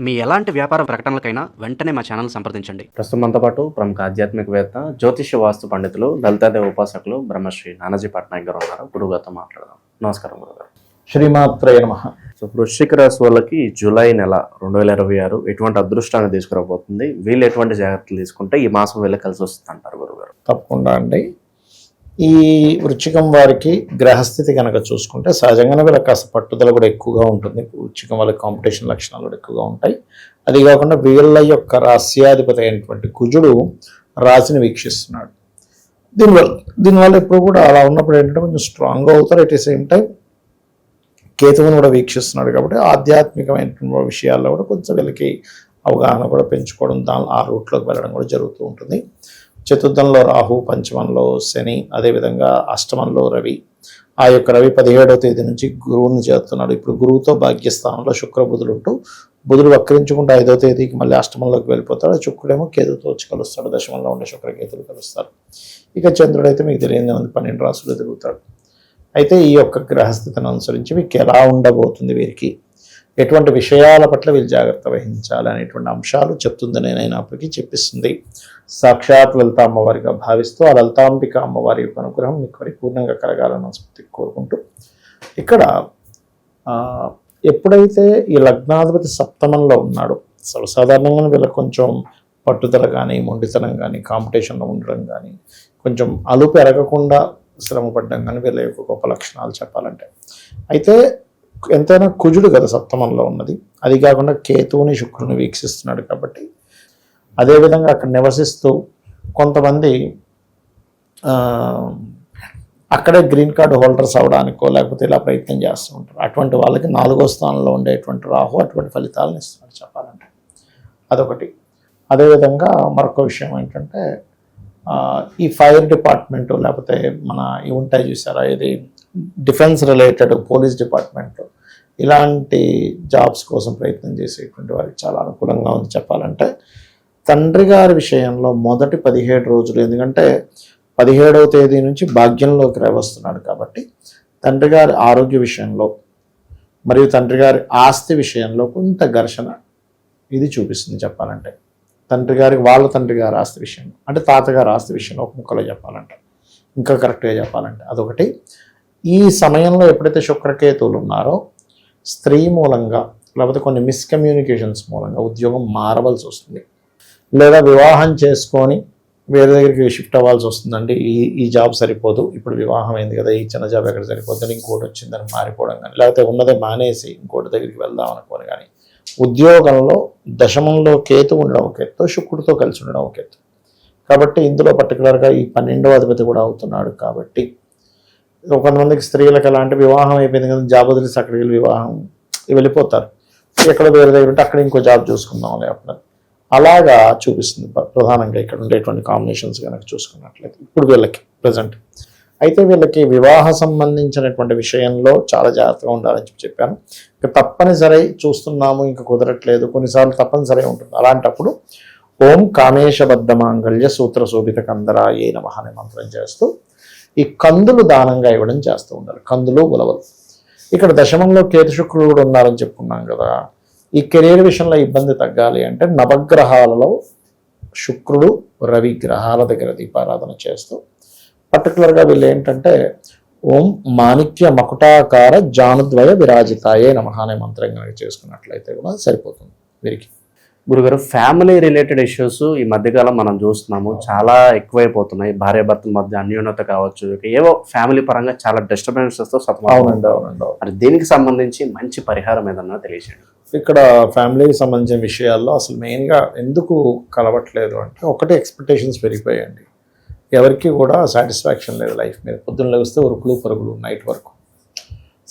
మీ ఎలాంటి వ్యాపార ప్రకటనలకైనా వెంటనే మా ఛానల్ సంప్రదించండి. ప్రస్తుతం మనతో పాటు ప్రముఖ ఆధ్యాత్మికవేత్త, జ్యోతిష్య వాస్తు పండితులు, లలితాదేవి ఉపాసకులు బ్రహ్మశ్రీ నానాజీ పట్నాయక్ గారు ఉన్నారు. గురుగారితో మాట్లాడదాం. నమస్కారం గురుగారు. శ్రీమాత్రేయ నమః. సో వృశ్చిక రాశి వాళ్ళకి జూలై నెల 2026 ఎటువంటి అదృష్టాన్ని తీసుకురాబోతుంది? వీళ్ళు ఎటువంటి జాగ్రత్తలు తీసుకుంటే ఈ మాసం వీళ్ళకి కలిసి వస్తుంది అంటారు గురుగారు? తప్పకుండా అండి. ఈ వృశ్చికం వారికి గ్రహస్థితి కనుక చూసుకుంటే సహజంగానే వీళ్ళకి కాస్త పట్టుదల కూడా ఎక్కువగా ఉంటుంది. వృశ్చికం వాళ్ళకి కాంపిటీషన్ లక్షణాలు కూడా ఎక్కువగా ఉంటాయి. అది కాకుండా వీళ్ళ యొక్క రాస్యాధిపతి అయినటువంటి కుజుడు రాశిని వీక్షిస్తున్నాడు. దీనివల్ల ఎప్పుడు కూడా అలా ఉన్నప్పుడు ఏంటంటే కొంచెం స్ట్రాంగ్గా అవుతారు. ఎట్ ది సేమ్ టైం కేతువును కూడా వీక్షిస్తున్నాడు కాబట్టి ఆధ్యాత్మికమైనటువంటి విషయాల్లో కూడా కొంచెం వీళ్ళకి అవగాహన కూడా పెంచుకోవడం, ఆ రూట్లోకి వెళ్ళడం కూడా జరుగుతూ ఉంటుంది. చతుర్థంలో రాహు, పంచమంలో శని, అదేవిధంగా అష్టమంలో రవి. ఆ యొక్క రవి 17వ తేదీ నుంచి గురువుని చేరుతున్నాడు. ఇప్పుడు గురువుతో భాగ్యస్థానంలో శుక్రబుధులు ఉంటూ బుధుడు వక్రించుకుంటూ 5వ తేదీకి మళ్ళీ అష్టమంలోకి వెళ్ళిపోతాడు. శుక్రుడేమో కేతుతో వచ్చి కలుస్తాడు. దశమంలో ఉండే శుక్రకేతులు కలుస్తారు. ఇక చంద్రుడు అయితే మీకు తెలియని 12 రాశులు తిరుగుతాడు. అయితే ఈ యొక్క గ్రహస్థితిని అనుసరించి మీకు ఎలా ఉండబోతుంది, వీరికి ఎటువంటి విషయాల పట్ల వీళ్ళు జాగ్రత్త వహించాలి అనేటువంటి అంశాలు చెప్తుంది. నేనైనప్పటికీ చెప్పిస్తుంది సాక్షాత్ లలిత అమ్మవారిగా భావిస్తూ ఆ లలితాంబిక అమ్మవారి యొక్క అనుగ్రహం మీకు పరిపూర్ణంగా కలగాలని మనస్ఫూర్తిగా కోరుకుంటూ, ఇక్కడ ఎప్పుడైతే ఈ లగ్నాధిపతి సప్తమంలో ఉన్నాడో సర్వసాధారణంగా వీళ్ళకి కొంచెం పట్టుదల కానీ, మొండితనం కానీ, కాంపిటీషన్లో ఉండడం కానీ, కొంచెం అలుపు ఎరగకుండా శ్రమ పడ్డం కానీ వీళ్ళ యొక్క గొప్ప లక్షణాలు చెప్పాలంటే. అయితే ఎంతైనా కుజుడు కదా సప్తమంలో ఉన్నది, అది కాకుండా కేతువుని శుక్రుని వీక్షిస్తున్నాడు కాబట్టి, అదేవిధంగా అక్కడ నివసిస్తూ కొంతమంది అక్కడే గ్రీన్ కార్డు హోల్డర్స్ అవడానికో లేకపోతే ఇలా ప్రయత్నం చేస్తూ ఉంటారు. అటువంటి వాళ్ళకి 4వ స్థానంలో ఉండేటువంటి రాహు అటువంటి ఫలితాలను ఇస్తున్నాడు చెప్పాలంటే. అదొకటి. అదేవిధంగా మరొక విషయం ఏంటంటే, ఈ ఫైర్ డిపార్ట్మెంట్ లేకపోతే మన ఇవి ఉంటాయి చూసారా, ఇది డిఫెన్స్ రిలేటెడ్, పోలీస్ డిపార్ట్మెంట్, ఇలాంటి జాబ్స్ కోసం ప్రయత్నం చేసేటువంటి వారికి చాలా అనుకూలంగా ఉంది చెప్పాలంటే. తండ్రి గారి విషయంలో మొదటి 17 రోజులు, ఎందుకంటే 17వ తేదీ నుంచి భాగ్యంలోకి వస్తున్నాడు కాబట్టి తండ్రి గారి ఆరోగ్య విషయంలో మరియు తండ్రి గారి ఆస్తి విషయంలో కొంత ఘర్షణ ఇది చూపిస్తుంది చెప్పాలంటే. వాళ్ళ తండ్రి గారి ఆస్తి విషయంలో, అంటే తాతగారి ఆస్తి విషయంలో ఒక ముక్కలో చెప్పాలంటే, ఇంకా కరెక్ట్గా చెప్పాలంటే అదొకటి. ఈ సమయంలో ఎప్పుడైతే శుక్రకేతువులు ఉన్నారో స్త్రీ మూలంగా లేకపోతే కొన్ని మిస్కమ్యూనికేషన్స్ మూలంగా ఉద్యోగం మారవలసి వస్తుంది, లేదా వివాహం చేసుకొని వేరే దగ్గరికి షిఫ్ట్ అవ్వాల్సి వస్తుందండి. ఈ జాబ్ సరిపోదు, ఇప్పుడు వివాహం అయింది కదా, ఈ చిన్న జాబ్ ఎక్కడ సరిపోద్దని ఇంకోటి వచ్చిందని మారిపోవడం కానీ, లేకపోతే ఉన్నదే మానేసి ఇంకోటి దగ్గరికి వెళ్దాం అనుకోని కానీ, ఉద్యోగంలో దశమంలో కేతు ఉండడం ఒక ఎత్తు, శుక్రుడితో కలిసి ఉండడం ఒక ఎత్తు కాబట్టి ఇందులో పర్టికులర్గా ఈ 12వ అధిపతి కూడా అవుతున్నాడు కాబట్టి కొంతమందికి స్త్రీలకు ఎలా అంటే వివాహం అయిపోయింది కదా, జాబ్ వదిలేసి అక్కడికి వెళ్ళి వివాహం వెళ్ళిపోతారు, ఎక్కడ వేరే దగ్గర ఉంటే అక్కడ ఇంకో జాబ్ చూసుకుందాం లేకపోతే అలాగా చూపిస్తుంది ప్రధానంగా ఇక్కడ ఉండేటువంటి కాంబినేషన్స్ కనుక చూసుకున్నట్లయితే ఇప్పుడు వీళ్ళకి ప్రజెంట్. అయితే వీళ్ళకి వివాహ సంబంధించినటువంటి విషయంలో చాలా జాగ్రత్తగా ఉండాలని చెప్పాను. ఇంకా తప్పనిసరి చూస్తున్నాము, ఇంకా కుదరట్లేదు, కొన్నిసార్లు తప్పనిసరి ఉంటుంది. అలాంటప్పుడు ఓం కామేశబద్ధ మాంగళ్య సూత్ర శోభిత కందరాయే నమః అనే మంత్రం చేస్తూ ఈ కందులు దానంగా ఇవ్వడం చేస్తూ ఉండాలి. కందులు, ఉలవలు. ఇక్కడ దశమంలో కేతు శుక్రులు కూడా ఉన్నారని చెప్పుకున్నాం కదా. ఈ కెరీర్ విషయంలో ఇబ్బంది తగ్గాలి అంటే నవగ్రహాలలో శుక్రుడు, రవి గ్రహాల దగ్గర దీపారాధన చేస్తూ పర్టికులర్గా వీళ్ళు ఏంటంటే ఓం మాణిక్య మకుటాకార జానుద్వయ విరాజితాయే నమః అనే మంత్రం కనుక చేసుకున్నట్లయితే కూడా సరిపోతుంది వీరికి. గురుగారు, ఫ్యామిలీ రిలేటెడ్ ఇష్యూస్ ఈ మధ్యకాలం మనం చూస్తున్నాము, చాలా ఎక్కువైపోతున్నాయి. భార్యాభర్తల మధ్య అన్యోన్యత కావచ్చు, ఏవో ఫ్యామిలీ పరంగా చాలా డిస్టర్బెన్సెస్తో అవునండి. మరి దీనికి సంబంధించి మంచి పరిహారం ఏదన్నా తెలియజేయండి. ఇక్కడ ఫ్యామిలీకి సంబంధించిన విషయాల్లో అసలు మెయిన్గా ఎందుకు కలవట్లేదు అంటే, ఒకటి ఎక్స్పెక్టేషన్స్ పెరిగిపోయాయండి. ఎవరికి కూడా సాటిస్ఫాక్షన్ లేదు లైఫ్ మీద. పొద్దున్న లేస్తే ఉరుకులు పరుగులు నైట్ వరకు.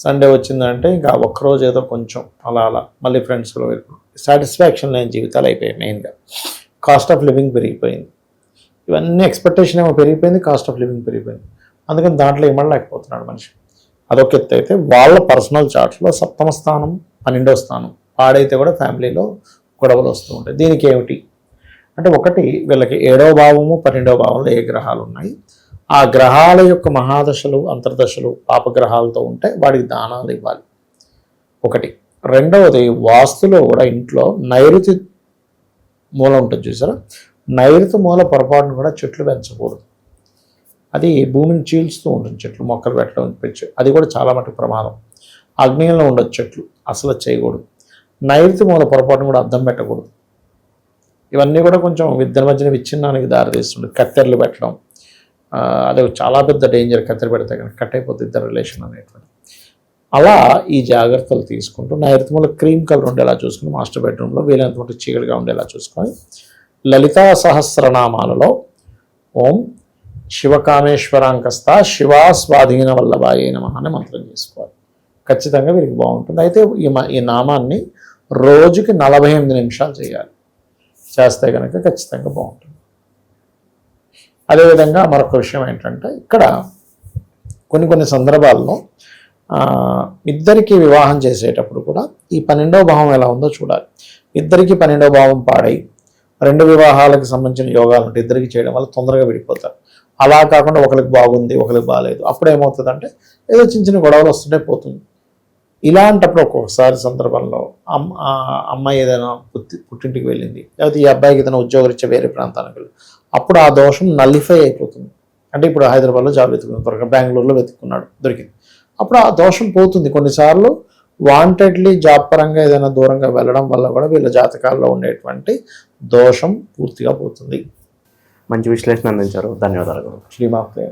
సండే వచ్చిందంటే ఇంకా ఒక్కరోజు ఏదో కొంచెం అలా మళ్ళీ ఫ్రెండ్స్లో సాటిస్ఫాక్షన్ లేని జీవితాలు అయిపోయాయి. మెయిన్గా కాస్ట్ ఆఫ్ లివింగ్ పెరిగిపోయింది. ఇవన్నీ ఎక్స్పెక్టేషన్ ఏమో పెరిగిపోయింది, కాస్ట్ ఆఫ్ లివింగ్ పెరిగిపోయింది. అందుకని దాంట్లో ఇమ్మడలేకపోతున్నాడు మనిషి. అదొక ఎత్తు. అయితే వాళ్ళ పర్సనల్ చార్ట్స్లో 7వ స్థానం, 12వ స్థానం పాడైతే కూడా ఫ్యామిలీలో గొడవలు వస్తూ ఉంటాయి. దీనికి ఏమిటి అంటే, ఒకటి వీళ్ళకి 7వ భావము 12వ భావంలో ఏ గ్రహాలు ఉన్నాయి, ఆ గ్రహాల యొక్క మహాదశలు, అంతర్దశలు పాపగ్రహాలతో ఉంటే వాడికి దానాలు ఇవ్వాలి ఒకటి. రెండవది వాస్తులో కూడా ఇంట్లో నైరుతి మూల ఉంటుంది చూసారా, నైరుతి మూల పొరపాటును కూడా చెట్లు పెంచకూడదు. అది భూమిని చీల్చుతూ ఉంటుంది చెట్లు, మొక్కలు పెట్టడం పెంచు, అది కూడా చాలా మటుకు ప్రమాదం. ఆగ్నేయంలో ఉండదు చెట్లు, అసలు చేయకూడదు. నైరుతి మూల పొరపాటును కూడా అద్దం పెట్టకూడదు. ఇవన్నీ కూడా కొంచెం ఇద్దరి మధ్యన విచ్ఛిన్నానికి దారితీస్తుంది. కత్తెరలు పెట్టడం, అదే చాలా పెద్ద డేంజర్. కత్తెర పెడితే కనుక కట్ అయిపోతుంది ఇద్దరు రిలేషన్ అనేటువంటి. అలా ఈ జాగ్రత్తలు తీసుకుంటూ నైరుతి మూల క్రీమ్ కలర్ ఉండేలా చూసుకుని మాస్టర్ బెడ్రూమ్లో వీలైనంత మటుకు చీకటిగా ఉండేలా చూసుకొని లలితా సహస్రనామాలలో ఓం శివకామేశ్వరాంకస్త శివా స్వాధీన వల్లభాయ నమః అనే మంత్రం చేసుకోవాలి. ఖచ్చితంగా వీరికి బాగుంటుంది. అయితే ఈ నామాన్ని రోజుకి 48 నిమిషాలు చేయాలి. చేస్తే కనుక ఖచ్చితంగా బాగుంటుంది. అదేవిధంగా మరొక విషయం ఏంటంటే ఇక్కడ కొన్ని సందర్భాల్లో ఇద్దరికి వివాహం చేసేటప్పుడు కూడా ఈ 12వ భావం ఎలా ఉందో చూడాలి. ఇద్దరికి 12వ భావం పాడై 2 వివాహాలకు సంబంధించిన యోగాలు ఉంటే ఇద్దరికి చేయడం వల్ల తొందరగా విడిపోతారు. అలా కాకుండా ఒకరికి బాగుంది ఒకరికి బాగాలేదు, అప్పుడు ఏమవుతుందంటే ఏదో చిన్న గొడవలు వస్తుంటే పోతుంది. ఇలాంటప్పుడు ఒక్కొక్కసారి సందర్భంలో అమ్మాయి ఏదైనా పుట్టింటికి వెళ్ళింది, లేకపోతే ఈ అబ్బాయికి ఏదైనా ఉద్యోగరీత్యా వేరే ప్రాంతానికి వెళ్ళి, అప్పుడు ఆ దోషం నల్లిఫై అయిపోతుంది. అంటే ఇప్పుడు హైదరాబాద్లో జాబ్ వెతుకున్నాడు, త్వరగా బెంగళూరులో వెతుక్కున్నాడు, దొరికింది, అప్పుడు ఆ దోషం పోతుంది. కొన్నిసార్లు వాంటెడ్లీ జాబ్ పరంగా ఏదైనా దూరంగా వెళ్ళడం వల్ల కూడా వీళ్ళ జాతకాల్లో ఉండేటువంటి దోషం పూర్తిగా పోతుంది. మంచి విశ్లేషణ అందించారు, ధన్యవాదాలు. శ్రీమాత్రే.